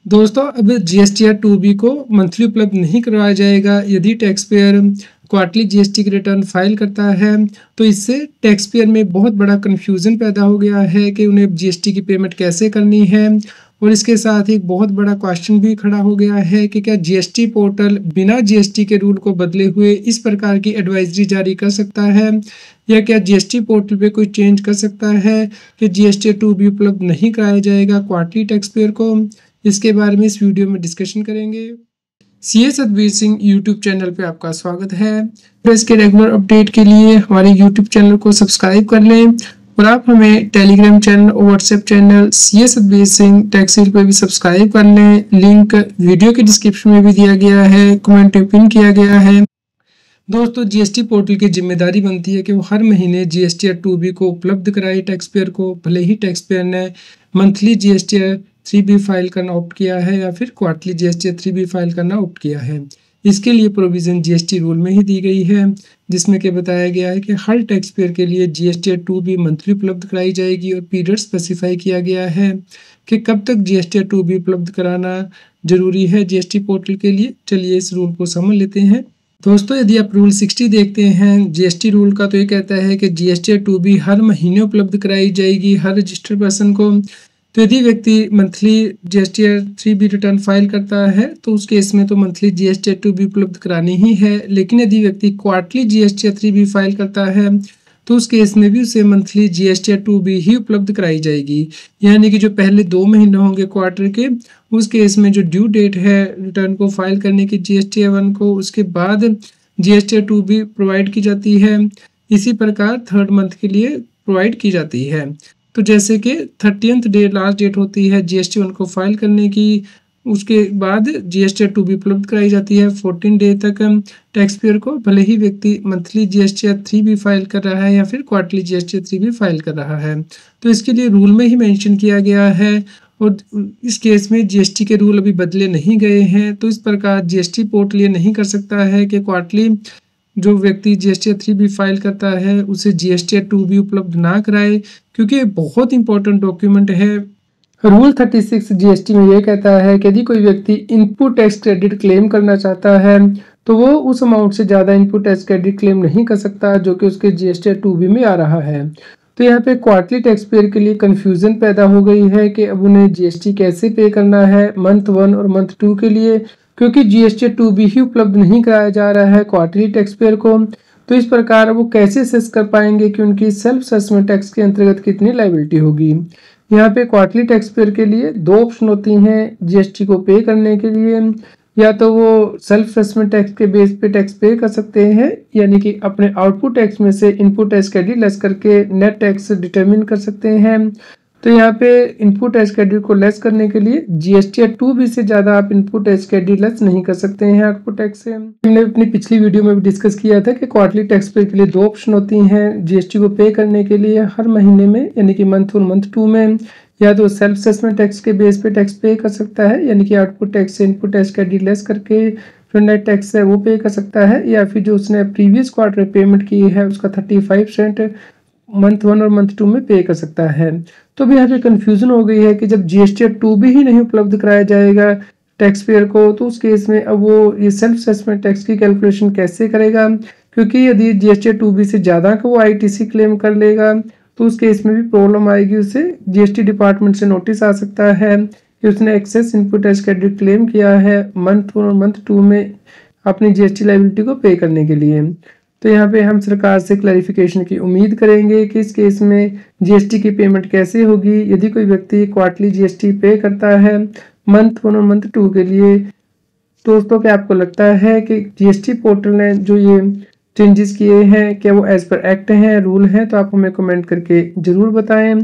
दोस्तों अब GSTR 2B को मंथली उपलब्ध नहीं करवाया जाएगा। यदि टैक्स पेयर क्वार्टरली जीएसटी की रिटर्न फाइल करता है तो इससे टैक्स पेयर में बहुत बड़ा कन्फ्यूज़न पैदा हो गया है कि उन्हें जीएसटी की पेमेंट कैसे करनी है। और इसके साथ ही एक बहुत बड़ा क्वेश्चन भी खड़ा हो गया है कि क्या जीएसटी पोर्टल बिना जीएसटी के रूल को बदले हुए इस प्रकार की एडवाइजरी जारी कर सकता है, या क्या जीएसटी पोर्टल पे कोई चेंज कर सकता है कि जीएसटी 2B उपलब्ध नहीं कराया जाएगा क्वार्टरली टैक्स पेयर को। इसके बारे में इस वीडियो में डिस्कशन करेंगे। CA Satbir Singh YouTube channel पे आपका स्वागत है। प्रेस के रेगुलर अपडेट के लिए हमारे यूट्यूब चैनल को सब्सक्राइब कर लें और आप हमें टेलीग्राम चैनल और WhatsApp channel CA Satbir Singh tax पे भी सब्सक्राइब कर लें। लिंक वीडियो के डिस्क्रिप्शन में भी दिया गया है, कमेंट में पिन किया गया है। दोस्तों जीएसटी पोर्टल की जिम्मेदारी बनती है कि वो हर महीने जीएसटीआर 2B को उपलब्ध कराए टैक्स पेयर को, भले ही टैक्स पेयर ने मंथली जीएसटीआर 3B फाइल करना ऑप्ट किया है या फिर क्वार्टरली जीएसटीआर 3B फाइल करना ऑप्ट किया है। इसके लिए प्रोविज़न जीएसटी रूल में ही दी गई है, जिसमें कि बताया गया है कि हर टैक्स पेयर के लिए जीएसटीआर 2B मंथली उपलब्ध कराई जाएगी और पीरियड स्पेसिफाई किया गया है कि कब तक जीएसटीआर 2B उपलब्ध कराना जरूरी है जीएसटी पोर्टल के लिए। चलिए इस रूल को समझ लेते हैं। दोस्तों यदि आप रूल 60 देखते हैं जीएसटी रूल का, तो ये कहता है कि जीएसटीआर 2B हर महीने उपलब्ध कराई जाएगी हर रजिस्टर्ड पर्सन को। तो यदि व्यक्ति monthly GSTR 3B return file करता है तो उस केस में तो मंथली जीएसटीआर 2B उपलब्ध करानी ही है। लेकिन यदि व्यक्ति क्वार्टरली जीएसटीआर 3B फाइल करता है तो उस केस में भी उसे मंथली जीएसटीआर 2B ही उपलब्ध कराई जाएगी। यानी कि जो पहले 2 महीने होंगे क्वार्टर के, उस केस में जो ड्यू डेट है रिटर्न को फाइल करने की जीएसटीआर 1 को, उसके बाद जीएसटीआर 2B प्रोवाइड की जाती है। इसी प्रकार थर्ड मंथ के लिए प्रोवाइड की जाती है। तो जैसे कि 30th डे लास्ट डेट होती है जीएसटी 1 को फाइल करने की, उसके बाद जीएसटीआर 2B उपलब्ध कराई जाती है 14 डे तक टैक्स पेयर को, भले ही व्यक्ति मंथली जीएसटीआर 3B फाइल कर रहा है या फिर क्वार्टरली जीएसटीआर 3B फाइल कर रहा है। तो इसके लिए रूल में ही मेंशन किया गया है और इस केस में जीएसटी के रूल अभी बदले नहीं गए हैं। तो इस प्रकार जीएसटी पोर्टल ये नहीं कर सकता है कि क्वार्टरली जो व्यक्ति जीएसटीआर 3B फाइल करता है उसे जीएसटीआर 2B उपलब्ध ना कराए, क्योंकि बहुत इंपॉर्टेंट डॉक्यूमेंट है। रूल 36 जीएसटी में यह कहता है कि यदि कोई व्यक्ति इनपुट टैक्स क्रेडिट क्लेम करना चाहता है तो वो उस अमाउंट से ज़्यादा इनपुट टैक्स क्रेडिट क्लेम नहीं कर सकता जो कि उसके जीएसटीआर 2B में आ रहा है। तो यहाँ पे क्वार्टरली टैक्स पेयर के लिए कन्फ्यूज़न पैदा हो गई है कि अब उन्हें जीएसटी कैसे पे करना है मंथ 1 और मंथ 2 के लिए, क्योंकि जीएसटीआर 2B ही उपलब्ध नहीं कराया जा रहा है क्वार्टरली टैक्स पेयर को। तो इस प्रकार वो कैसे असेस कर पाएंगे कि उनकी सेल्फ असेसमेंट टैक्स के अंतर्गत कितनी लायबिलिटी होगी। यहाँ पे क्वार्टरली टैक्स पेयर के लिए 2 ऑप्शन होती हैं जीएसटी को पे करने के लिए। या तो वो सेल्फ असेसमेंट टैक्स के बेस पे टैक्स पे कर सकते हैं, यानी कि अपने आउटपुट टैक्स में से इनपुट टैक्स क्रेडिट लेस करके नेट टैक्स डिटरमिन कर सकते हैं। तो यहाँ पे इनपुट टैक्स क्रेडिट को लेस करने के लिए जीएसटीआर 2B से ज़्यादा आप इनपुट टैक्स क्रेडिट लेस नहीं कर सकते हैं आउटपुट टैक्स से। हमने अपनी पिछली वीडियो में भी डिस्कस किया था कि क्वार्टरली टैक्स पे के लिए 2 ऑप्शन होती हैं जीएसटी को पे करने के लिए हर महीने में, यानी कि मंथ 1 मंथ 2 में। या तो सेल्फ असेसमेंट टैक्स के बेस पे टैक्स पे कर सकता है, यानी कि आउटपुट टैक्स से इनपुट टैक्स क्रेडिट लेस करके जो नेट टैक्स है वो पे कर सकता है, या फिर जो उसने प्रीवियस क्वार्टर पेमेंट की है उसका 35% मंथ 1 और मंथ 2 में पे कर सकता है। तो भी यहाँ पे कन्फ्यूजन हो गई है कि जब जीएसटीआर 2B ही नहीं उपलब्ध कराया जाएगा टैक्स पेयर को तो उस केस में अब वो ये सेल्फ असेसमेंट टैक्स की कैलकुलेशन कैसे करेगा, क्योंकि यदि जीएसटीआर 2B से ज़्यादा का वो आईटीसी क्लेम कर लेगा तो उस केस में भी प्रॉब्लम आएगी। उसे जीएसटी डिपार्टमेंट से नोटिस आ सकता है कि उसने excess input tax credit claim किया है मंथ 1 और मंथ 2 में अपनी जीएसटी लायबिलिटी को पे करने के लिए। तो यहाँ पे हम सरकार से क्लैरिफिकेशन की उम्मीद करेंगे कि इस केस में जीएसटी की पेमेंट कैसे होगी यदि कोई व्यक्ति क्वार्टरली जीएसटी पे करता है मंथ 1 और मंथ 2 के लिए। दोस्तों क्या आपको लगता है कि जीएसटी पोर्टल ने जो ये चेंजेस किए हैं क्या वो एज पर एक्ट हैं, रूल हैं? तो आप हमें कमेंट करके ज़रूर बताएं।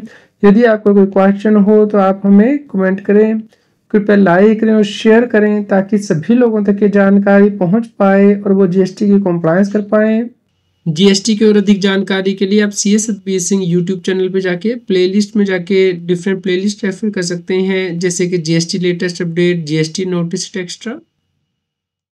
यदि आपका कोई क्वेश्चन हो तो आप हमें कमेंट करें, कृपया लाइक करें और शेयर करें ताकि सभी लोगों तक ये जानकारी पहुंच पाए और वो जीएसटी की कंप्लायंस कर पाएं। जीएसटी की और अधिक जानकारी के लिए आप CA Satbir Singh YouTube channel पे जाके प्लेलिस्ट में जाके डिफरेंट प्लेलिस्ट रेफर कर सकते हैं, जैसे कि GST latest update, GST notice extra.